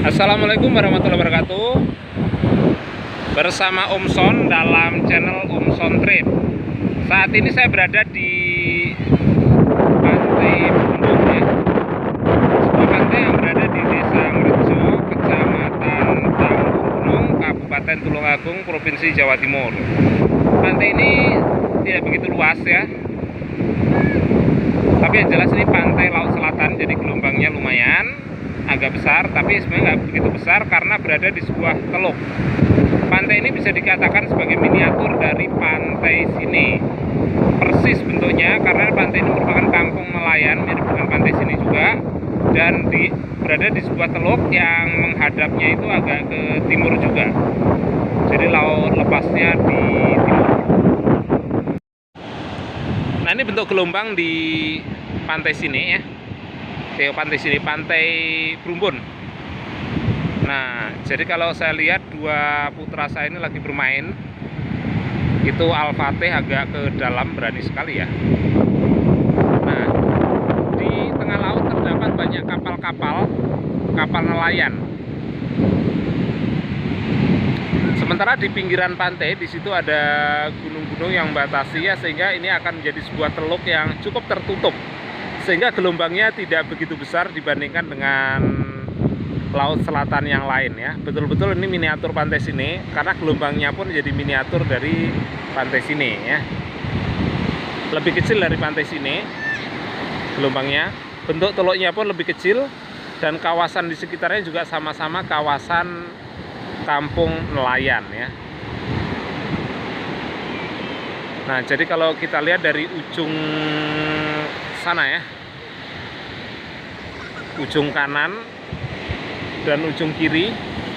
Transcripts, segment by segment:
Assalamualaikum warahmatullahi wabarakatuh. Bersama Om Son dalam channel Om Son Trip. Saat ini saya berada di Pantai Bumbung ya. Sebuah pantai yang berada di Desa Ngrejo, Kecamatan Tampungunung, Kabupaten Tulungagung, Provinsi Jawa Timur. Pantai ini tidak begitu luas ya. Tapi yang jelas ini pantai laut selatan, jadi gelombangnya lumayan agak besar, tapi sebenarnya nggak begitu besar karena berada di sebuah teluk. Pantai ini bisa dikatakan sebagai miniatur dari pantai sini. Persis bentuknya karena pantai ini merupakan kampung nelayan, mirip dengan pantai sini juga, dan berada di sebuah teluk yang menghadapnya itu agak ke timur juga. Jadi laut lepasnya di timur. Nah, ini bentuk gelombang di pantai sini ya. Pantai Bumbung. Nah, jadi kalau saya lihat dua putra saya ini lagi bermain, itu Al-Fatih agak ke dalam, berani sekali ya. Nah, di tengah laut terdapat banyak kapal nelayan. Sementara di pinggiran pantai di situ ada gunung-gunung yang membatasi ya, sehingga ini akan menjadi sebuah teluk yang cukup tertutup. Sehingga gelombangnya tidak begitu besar dibandingkan dengan laut selatan yang lain ya. Betul-betul ini miniatur pantai sini karena gelombangnya pun jadi miniatur dari pantai sini ya. Lebih kecil dari pantai sini gelombangnya. Bentuk teluknya pun lebih kecil dan kawasan di sekitarnya juga sama-sama kawasan kampung nelayan ya. Nah, jadi kalau kita lihat dari ujung sana ya, ujung kanan dan ujung kiri,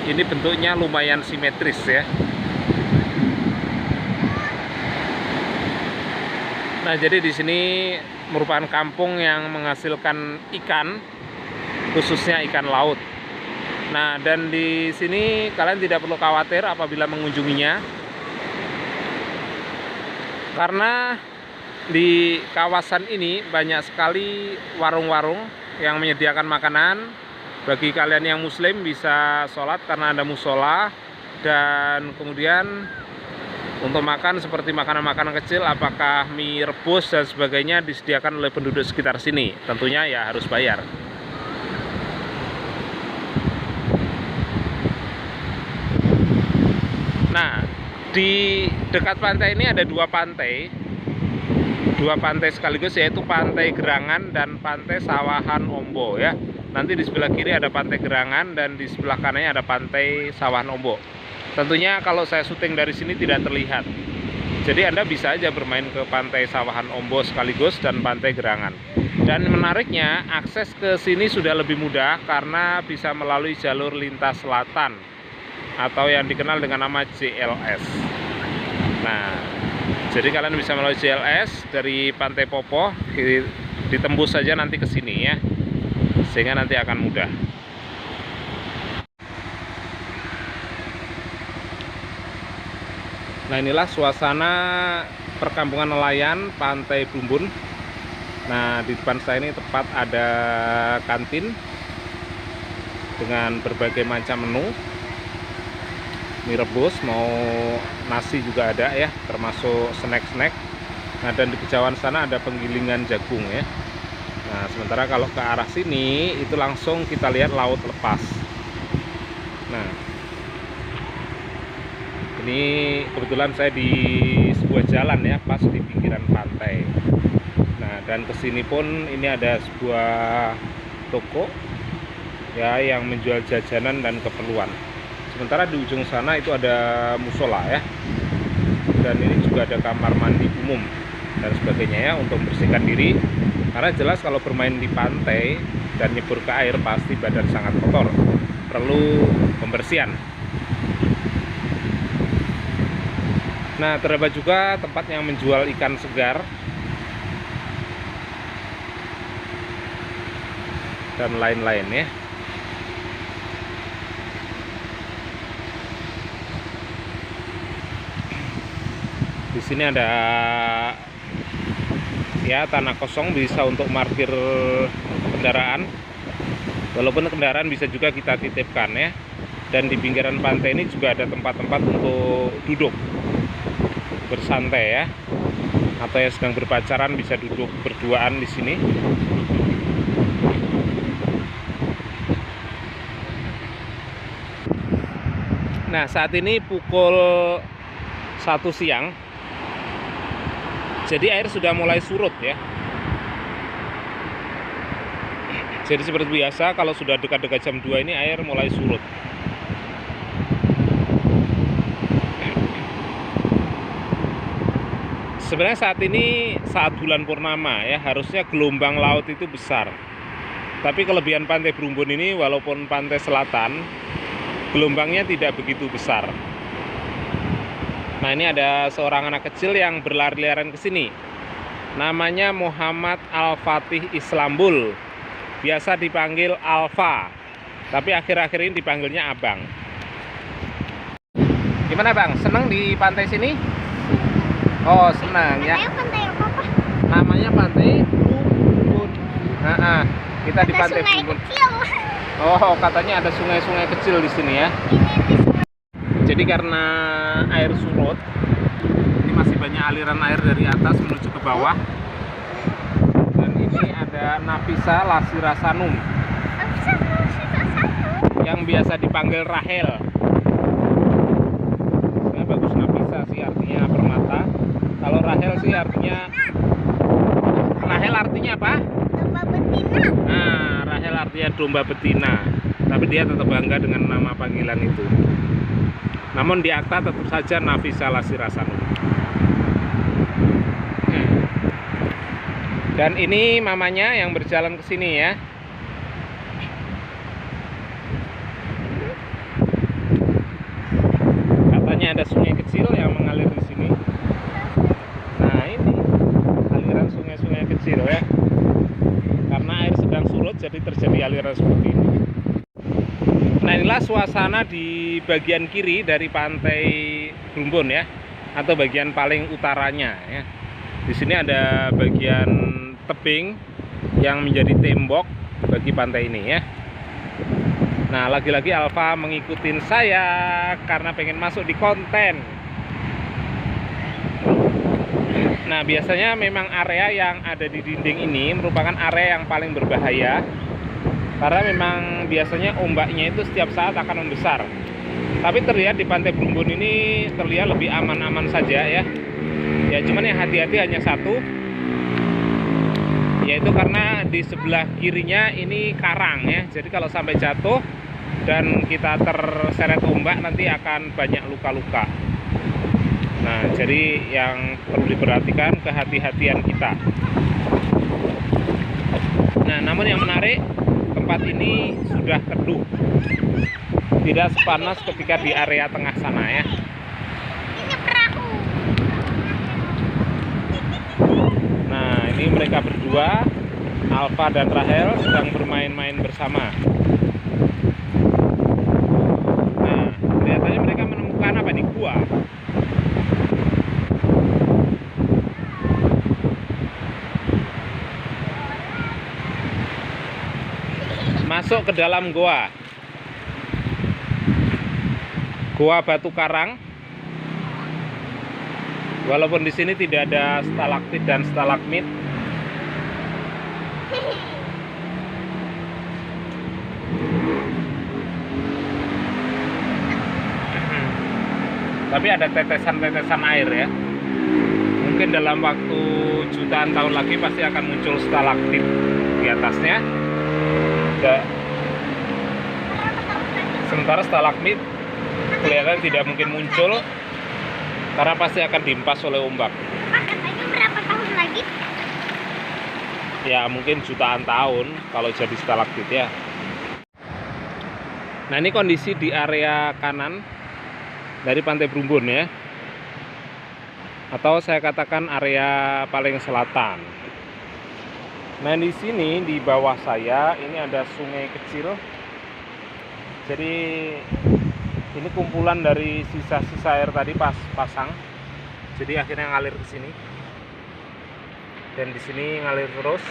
ini bentuknya lumayan simetris ya. Nah, jadi di sini merupakan kampung yang menghasilkan ikan, khususnya ikan laut. Nah, dan di sini kalian tidak perlu khawatir apabila mengunjunginya, karena di kawasan ini banyak sekali warung-warung yang menyediakan makanan. Bagi kalian yang muslim bisa sholat karena ada musola, dan kemudian untuk makan seperti makanan-makanan kecil, apakah mie rebus dan sebagainya, disediakan oleh penduduk sekitar sini. Tentunya ya harus bayar. Nah, di dekat pantai ini ada dua pantai sekaligus, yaitu Pantai Gerangan dan Pantai Sawahan Ombo ya. Nanti di sebelah kiri ada Pantai Gerangan dan di sebelah kanannya ada Pantai Sawahan Ombo. Tentunya kalau saya syuting dari sini tidak terlihat. Jadi Anda bisa aja bermain ke Pantai Sawahan Ombo sekaligus dan Pantai Gerangan. Dan menariknya, akses ke sini sudah lebih mudah karena bisa melalui jalur lintas selatan atau yang dikenal dengan nama JLS. Nah, jadi kalian bisa melalui JLS dari Pantai Popoh, ditembus saja nanti ke sini ya, sehingga nanti akan mudah. Nah, inilah suasana perkampungan nelayan Pantai Bumbung. Nah, di depan saya ini tepat ada kantin dengan berbagai macam menu. Mie rebus, mau nasi juga ada ya, termasuk snack-snack. Nah, dan di kejauhan sana ada penggilingan jagung ya. Nah, sementara kalau ke arah sini itu langsung kita lihat laut lepas. Nah, ini kebetulan saya di sebuah jalan ya, pas di pinggiran pantai. Nah, dan kesini pun ini ada sebuah toko ya yang menjual jajanan dan keperluan. Sementara di ujung sana itu ada musola ya, dan ini juga ada kamar mandi umum dan sebagainya ya, untuk membersihkan diri. Karena jelas kalau bermain di pantai dan nyebur ke air pasti badan sangat kotor, perlu pembersihan. Nah, terdapat juga tempat yang menjual ikan segar dan lain-lain ya. Di sini ada ya tanah kosong, bisa untuk parkir kendaraan. Walaupun kendaraan bisa juga kita titipkan ya. Dan di pinggiran pantai ini juga ada tempat-tempat untuk duduk bersantai ya. Atau yang sedang berpacaran bisa duduk berduaan di sini. Nah, saat ini pukul 1 siang. Jadi air sudah mulai surut ya. Jadi seperti biasa kalau sudah dekat-dekat jam 2 ini air mulai surut. Sebenarnya saat ini saat bulan purnama ya, harusnya gelombang laut itu besar. Tapi kelebihan Pantai Brumbun ini walaupun pantai selatan, gelombangnya tidak begitu besar. Nah, ini ada seorang anak kecil yang berlari-larian ke sini. Namanya Muhammad Al-Fatih Islambul. Biasa dipanggil Alfa. Tapi akhir-akhir ini dipanggilnya Abang. Gimana Bang? Seneng di pantai sini? Oh, senang ya. Namanya pantai apa, Pak? Namanya Pantai Brumbun. Kita di Pantai sungai Brumbun. kecil. Oh, katanya ada sungai-sungai kecil di sini ya. Jadi karena air surut, ini masih banyak aliran air dari atas menuju ke bawah. Dan ini ada Nafisa Lasirasanum yang biasa dipanggil Rahel. Saya bagus Nafisa sih artinya permata. Kalau Rahel sih artinya apa? Domba betina. Nah, Rahel artinya domba betina. Tapi dia tetap bangga dengan nama panggilan itu. Namun di akta tetap saja Nafisa Lasirasanum. Dan ini mamanya yang berjalan ke sini ya. Katanya ada sungai kecil yang mengalir di sini. Nah, ini aliran sungai-sungai kecil ya. Karena air sedang surut jadi terjadi aliran seperti ini. Nah, inilah suasana di bagian kiri dari Pantai Brumbun ya, atau bagian paling utaranya ya. Di sini ada bagian tebing yang menjadi tembok bagi pantai ini ya. Nah, lagi-lagi Alfa mengikutin saya karena pengen masuk di konten. Nah, biasanya memang area yang ada di dinding ini merupakan area yang paling berbahaya. Karena memang biasanya ombaknya itu setiap saat akan membesar. Tapi terlihat di Pantai Brumbun ini terlihat lebih aman-aman saja ya. Ya, cuman yang hati-hati hanya satu, yaitu karena di sebelah kirinya ini karang ya. Jadi kalau sampai jatuh dan kita terseret ombak nanti akan banyak luka-luka. Nah, jadi yang perlu diperhatikan kehati-hatian kita. Nah, namun yang menarik, tempat ini sudah teduh, tidak sepanas ketika di area tengah sana ya. Ini perahu. Nah, ini mereka berdua, Alfa dan Rahel, sedang bermain-main bersama. Nah, kelihatannya mereka menemukan apa nih? Gua. Masuk ke dalam goa. Goa batu karang. Walaupun di sini tidak ada stalaktit dan stalagmit. Tapi ada tetesan-tetesan air ya. Mungkin dalam waktu jutaan tahun lagi pasti akan muncul stalaktit di atasnya. Sementara stalagmit kelihatan tidak mungkin muncul karena pasti akan diimpas oleh ombak. Pak, katanya berapa tahun lagi? Ya mungkin jutaan tahun kalau jadi stalaktit ya. Nah, ini kondisi di area kanan dari Pantai Brumbun ya, atau saya katakan area paling selatan. Nah, di sini di bawah saya ini ada sungai kecil. Jadi ini kumpulan dari sisa-sisa air tadi pas pasang. Jadi akhirnya ngalir ke sini. Dan di sini ngalir terus.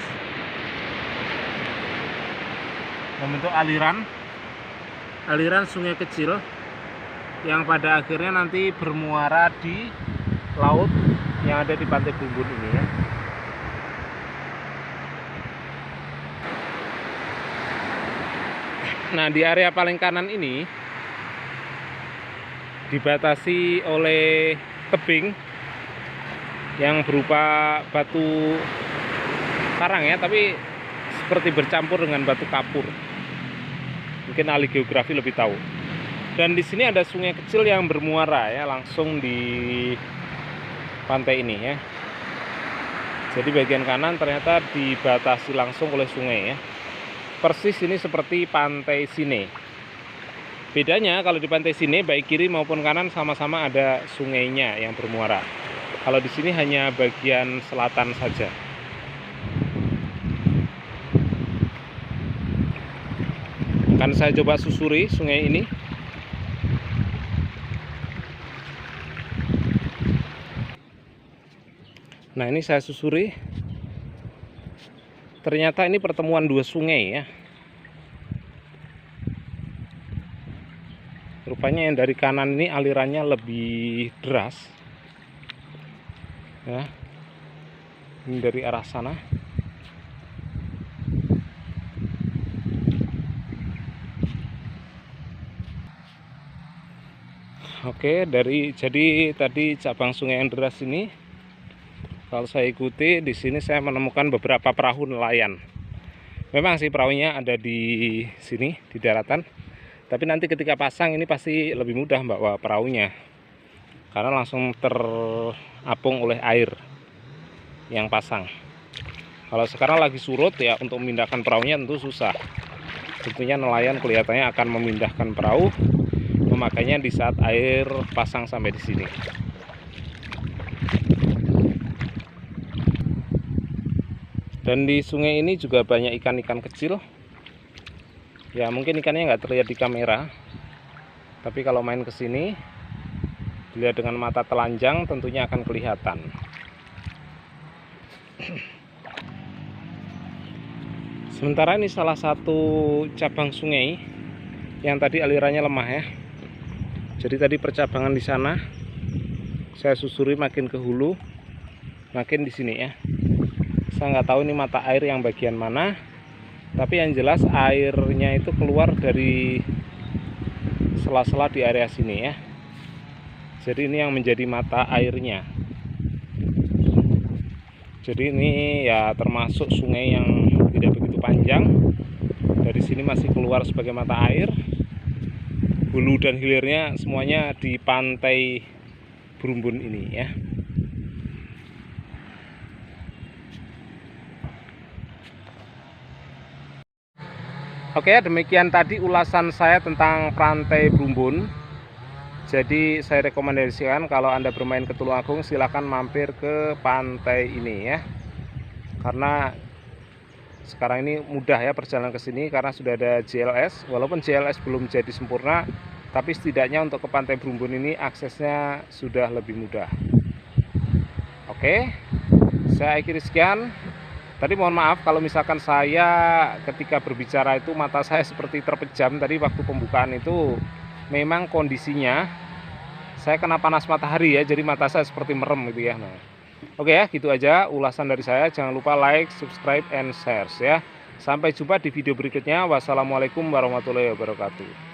membentuk aliran sungai kecil yang pada akhirnya nanti bermuara di laut yang ada di Pantai Bumbun ini ya. Nah, di area paling kanan ini dibatasi oleh tebing yang berupa batu karang ya, tapi seperti bercampur dengan batu kapur. Mungkin ahli geografi lebih tahu. Dan di sini ada sungai kecil yang bermuara ya, langsung di pantai ini ya. Jadi bagian kanan ternyata dibatasi langsung oleh sungai ya. Persis ini seperti Pantai Sine. Bedanya kalau di Pantai Sine baik kiri maupun kanan sama-sama ada sungainya yang bermuara. Kalau di sini hanya bagian selatan saja. Akan saya coba susuri sungai ini. Nah, ini saya susuri. Ternyata ini pertemuan dua sungai ya. Rupanya yang dari kanan ini alirannya lebih deras. Ya. Ini dari arah sana. Oke, jadi tadi cabang sungai yang deras ini, kalau saya ikuti di sini saya menemukan beberapa perahu nelayan. Memang sih perahunya ada di sini di daratan, tapi nanti ketika pasang ini pasti lebih mudah bawa perahunya, karena langsung terapung oleh air yang pasang. Kalau sekarang lagi surut ya, untuk memindahkan perahunya tentu susah. Tentunya nelayan kelihatannya akan memindahkan perahu, memakainya di saat air pasang sampai di sini. Dan di sungai ini juga banyak ikan-ikan kecil. Ya mungkin ikannya nggak terlihat di kamera, tapi kalau main ke sini, dilihat dengan mata telanjang tentunya akan kelihatan. Sementara ini salah satu cabang sungai yang tadi alirannya lemah ya. Jadi tadi percabangan di sana, saya susuri makin ke hulu, makin di sini ya. Saya nggak tahu ini mata air yang bagian mana, tapi yang jelas airnya itu keluar dari sela-sela di area sini ya. Jadi ini yang menjadi mata airnya. Jadi ini ya termasuk sungai yang tidak begitu panjang. Dari sini masih keluar sebagai mata air. Hulu dan hilirnya semuanya di Pantai Bumbun ini ya. Oke, demikian tadi ulasan saya tentang Pantai Bumbun. Jadi saya rekomendasikan kalau Anda bermain ke Tulungagung silahkan mampir ke pantai ini ya. Karena sekarang ini mudah ya perjalanan ke sini karena sudah ada JLS. Walaupun JLS belum jadi sempurna, tapi setidaknya untuk ke Pantai Bumbun ini aksesnya sudah lebih mudah. Oke, saya akhiri sekian. Tadi mohon maaf kalau misalkan saya ketika berbicara itu mata saya seperti terpejam. Tadi waktu pembukaan itu memang kondisinya saya kena panas matahari ya, jadi mata saya seperti merem gitu ya. Nah, oke ya, gitu aja ulasan dari saya. Jangan lupa like, subscribe, and share ya. Sampai jumpa di video berikutnya. Wassalamualaikum warahmatullahi wabarakatuh.